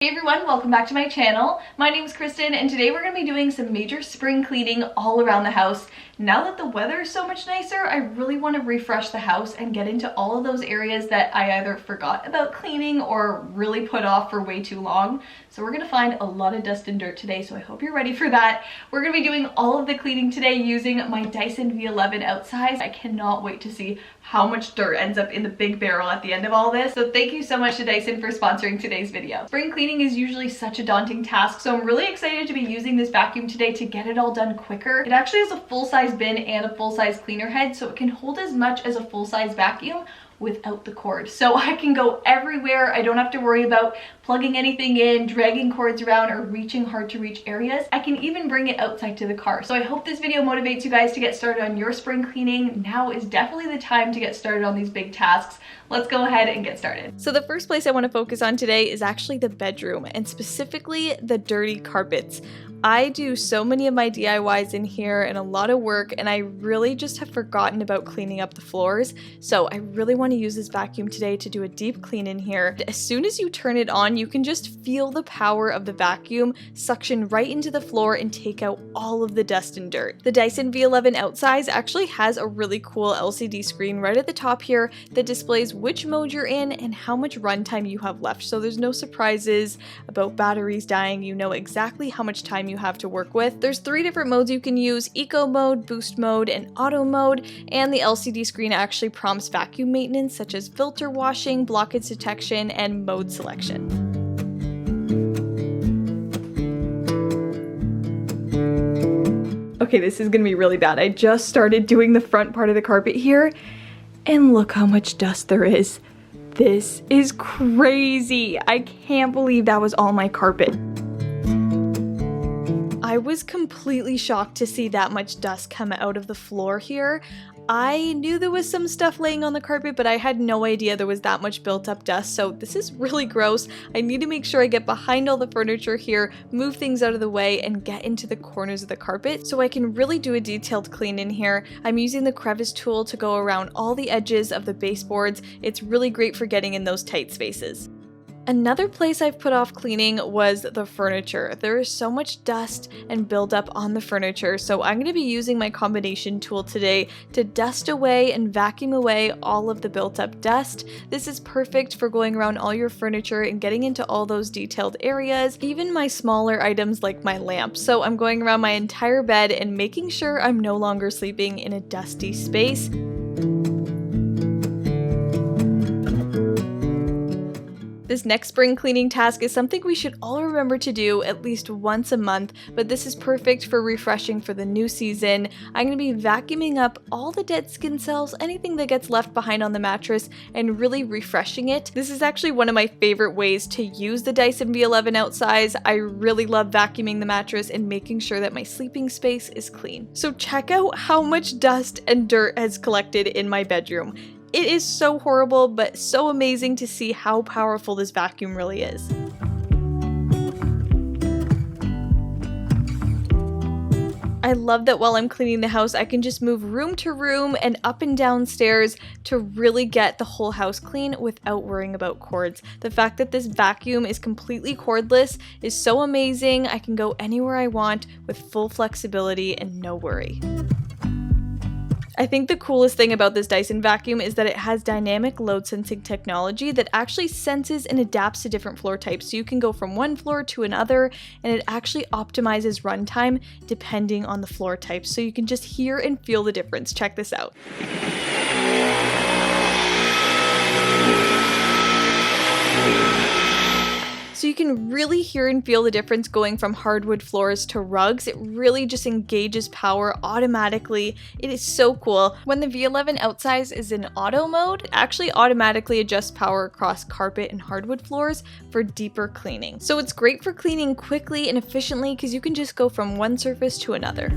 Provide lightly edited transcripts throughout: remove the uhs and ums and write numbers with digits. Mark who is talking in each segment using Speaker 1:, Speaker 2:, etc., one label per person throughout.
Speaker 1: Hey everyone, welcome back to my channel. My name is Kristen and today we're going to be doing some major spring cleaning all around the house. Now that the weather is so much nicer, I really want to refresh the house and get into all of those areas that I either forgot about cleaning or really put off for way too long. So we're going to find a lot of dust and dirt today, so I hope you're ready for that. We're going to be doing all of the cleaning today using my Dyson V11 outsize. I cannot wait to see how much dirt ends up in the big barrel at the end of all this. So thank you so much to Dyson for sponsoring today's video. Spring cleaning is usually such a daunting task, so I'm really excited to be using this vacuum today to get it all done quicker. It actually has a full-size bin and a full-size cleaner head, so it can hold as much as a full-size vacuum without the cord. So I can go everywhere. I don't have to worry about plugging anything in, dragging cords around, or reaching hard to reach areas. I can even bring it outside to the car. So I hope this video motivates you guys to get started on your spring cleaning. Now is definitely the time to get started on these big tasks. Let's go ahead and get started. So the first place I want to focus on today is actually the bedroom, and specifically the dirty carpets. I do so many of my DIYs in here and a lot of work, and I really just have forgotten about cleaning up the floors. So I really want to use this vacuum today to do a deep clean in here. As soon as you turn it on, you can just feel the power of the vacuum suction right into the floor and take out all of the dust and dirt. The Dyson V11 outsize actually has a really cool LCD screen right at the top here that displays which mode you're in and how much runtime you have left. So there's no surprises about batteries dying. You know exactly how much time you have to work with. There's 3 different modes you can use: eco mode, boost mode, and auto mode, and the LCD screen actually prompts vacuum maintenance such as filter washing, blockage detection, and mode selection. Okay, this is gonna be really bad. I just started doing the front part of the carpet here, and look how much dust there is. This is crazy. I can't believe that was all my carpet. I was completely shocked to see that much dust come out of the floor here. I knew there was some stuff laying on the carpet, but I had no idea there was that much built up dust, so this is really gross. I need to make sure I get behind all the furniture here, move things out of the way, and get into the corners of the carpet so I can really do a detailed clean in here. I'm using the crevice tool to go around all the edges of the baseboards. It's really great for getting in those tight spaces. Another place I've put off cleaning was the furniture. There is so much dust and buildup on the furniture, so I'm going to be using my combination tool today to dust away and vacuum away all of the built up dust. This is perfect for going around all your furniture and getting into all those detailed areas, even my smaller items like my lamp. So I'm going around my entire bed and making sure I'm no longer sleeping in a dusty space. This next spring cleaning task is something we should all remember to do at least once a month, but this is perfect for refreshing for the new season. I'm going to be vacuuming up all the dead skin cells, anything that gets left behind on the mattress, and really refreshing it. This is actually one of my favorite ways to use the Dyson V11 outsize. I really love vacuuming the mattress and making sure that my sleeping space is clean. So check out how much dust and dirt has collected in my bedroom. It is so horrible, but so amazing to see how powerful this vacuum really is. I love that while I'm cleaning the house, I can just move room to room and up and down stairs to really get the whole house clean without worrying about cords. The fact that this vacuum is completely cordless is so amazing. I can go anywhere I want with full flexibility and no worry. I think the coolest thing about this Dyson vacuum is that it has dynamic load sensing technology that actually senses and adapts to different floor types. So you can go from one floor to another, and it actually optimizes runtime depending on the floor type. So you can just hear and feel the difference. Check this out. So you can really hear and feel the difference going from hardwood floors to rugs. It really just engages power automatically. It is so cool. When the V11 outsize is in auto mode, it actually automatically adjusts power across carpet and hardwood floors for deeper cleaning. So it's great for cleaning quickly and efficiently because you can just go from one surface to another.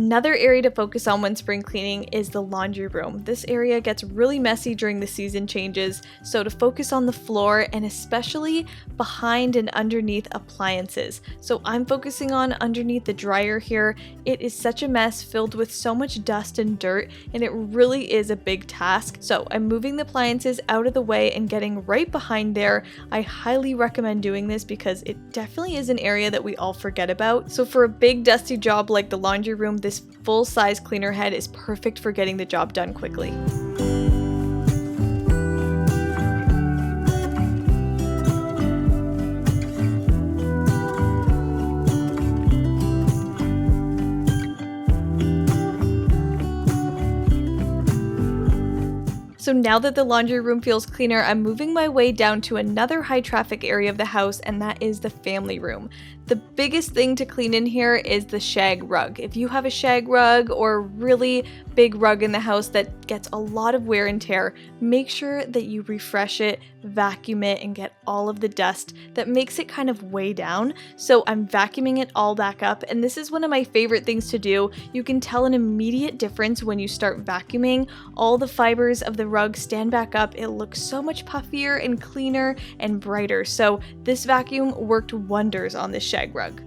Speaker 1: Another area to focus on when spring cleaning is the laundry room. This area gets really messy during the season changes, so to focus on the floor and especially behind and underneath appliances. So I'm focusing on underneath the dryer here. It is such a mess filled with so much dust and dirt, and it really is a big task. So I'm moving the appliances out of the way and getting right behind there. I highly recommend doing this because it definitely is an area that we all forget about. So for a big dusty job like the laundry room, this full-size cleaner head is perfect for getting the job done quickly. So now that the laundry room feels cleaner, I'm moving my way down to another high traffic area of the house, and that is the family room. The biggest thing to clean in here is the shag rug. If you have a shag rug or a really big rug in the house that gets a lot of wear and tear, make sure that you refresh it, vacuum it, and get all of the dust that makes it kind of weigh down. So I'm vacuuming it all back up, and this is one of my favorite things to do. You can tell an immediate difference when you start vacuuming. All the fibers of the rug stand back up. It looks so much puffier and cleaner and brighter. So this vacuum worked wonders on this shag rug.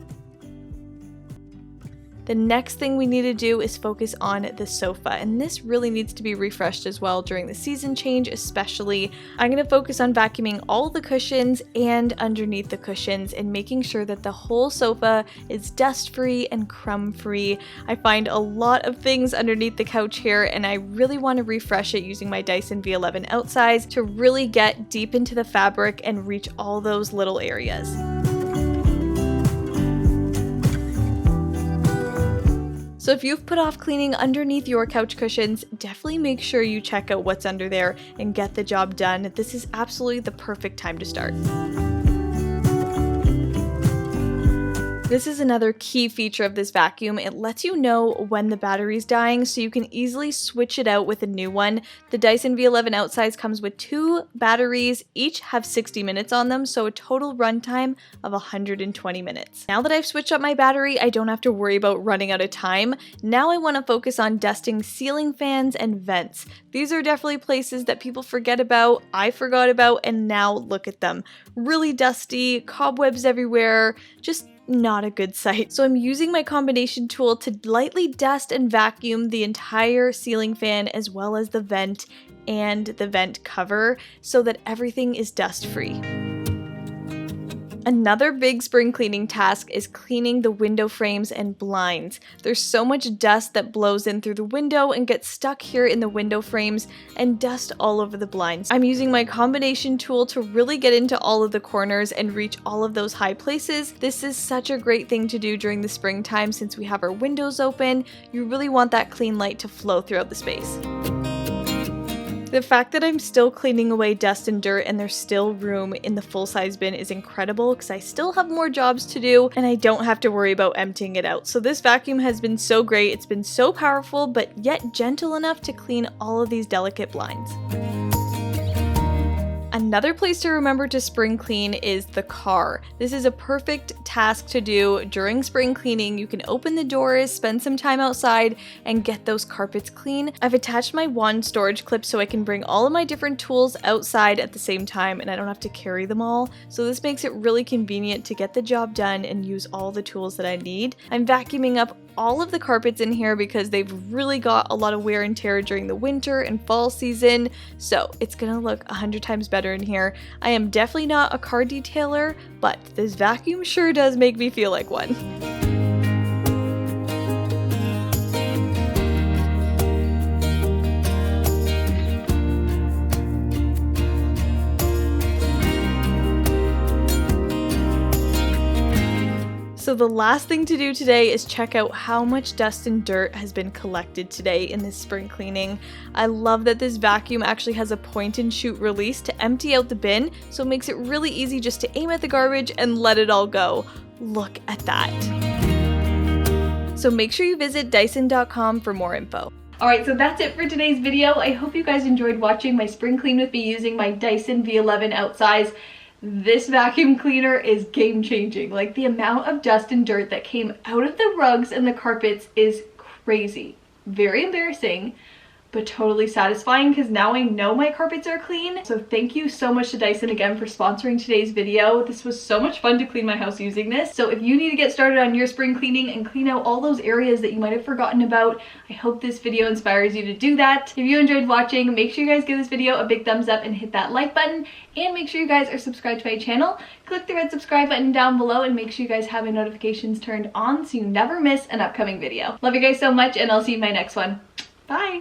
Speaker 1: The next thing we need to do is focus on the sofa, and this really needs to be refreshed as well during the season change especially. I'm going to focus on vacuuming all the cushions and underneath the cushions and making sure that the whole sofa is dust-free and crumb-free. I find a lot of things underneath the couch here, and I really want to refresh it using my Dyson V11 outsize to really get deep into the fabric and reach all those little areas. So if you've put off cleaning underneath your couch cushions, definitely make sure you check out what's under there and get the job done. This is absolutely the perfect time to start. This is another key feature of this vacuum. It lets you know when the battery's dying, so you can easily switch it out with a new one. The Dyson V11 outsize comes with 2 batteries, each have 60 minutes on them, so a total runtime of 120 minutes. Now that I've switched up my battery, I don't have to worry about running out of time. Now I want to focus on dusting ceiling fans and vents. These are definitely places that people forget about, I forgot about, and now look at them. Really dusty, cobwebs everywhere, just not a good sight. So I'm using my combination tool to lightly dust and vacuum the entire ceiling fan as well as the vent and the vent cover so that everything is dust free. Another big spring cleaning task is cleaning the window frames and blinds. There's so much dust that blows in through the window and gets stuck here in the window frames and dust all over the blinds. I'm using my combination tool to really get into all of the corners and reach all of those high places. This is such a great thing to do during the springtime since we have our windows open. You really want that clean light to flow throughout the space. The fact that I'm still cleaning away dust and dirt and there's still room in the full-size bin is incredible because I still have more jobs to do and I don't have to worry about emptying it out. So this vacuum has been so great. It's been so powerful but yet gentle enough to clean all of these delicate blinds. Another place to remember to spring clean is the car. This is a perfect task to do during spring cleaning. You can open the doors, spend some time outside, and get those carpets clean. I've attached my wand storage clip so I can bring all of my different tools outside at the same time and I don't have to carry them all. So this makes it really convenient to get the job done and use all the tools that I need. I'm vacuuming up all of the carpets in here because they've really got a lot of wear and tear during the winter and fall season, so it's gonna look 100 times better in here. I am definitely not a car detailer, but this vacuum sure does make me feel like one. So the last thing to do today is check out how much dust and dirt has been collected today in this spring cleaning. I love that this vacuum actually has a point and shoot release to empty out the bin, so it makes it really easy just to aim at the garbage and let it all go. Look at that. So make sure you visit Dyson.com for more info. Alright, so that's it for today's video. I hope you guys enjoyed watching my spring clean with me using my Dyson V11 outsize. This vacuum cleaner is game changing. Like, the amount of dust and dirt that came out of the rugs and the carpets is crazy. Very embarrassing, but totally satisfying because now I know my carpets are clean. So thank you so much to Dyson again for sponsoring today's video. This was so much fun to clean my house using this. So if you need to get started on your spring cleaning and clean out all those areas that you might have forgotten about, I hope this video inspires you to do that. If you enjoyed watching, make sure you guys give this video a big thumbs up and hit that like button, and make sure you guys are subscribed to my channel. Click the red subscribe button down below and make sure you guys have your notifications turned on so you never miss an upcoming video. Love you guys so much, and I'll see you in my next one. Bye!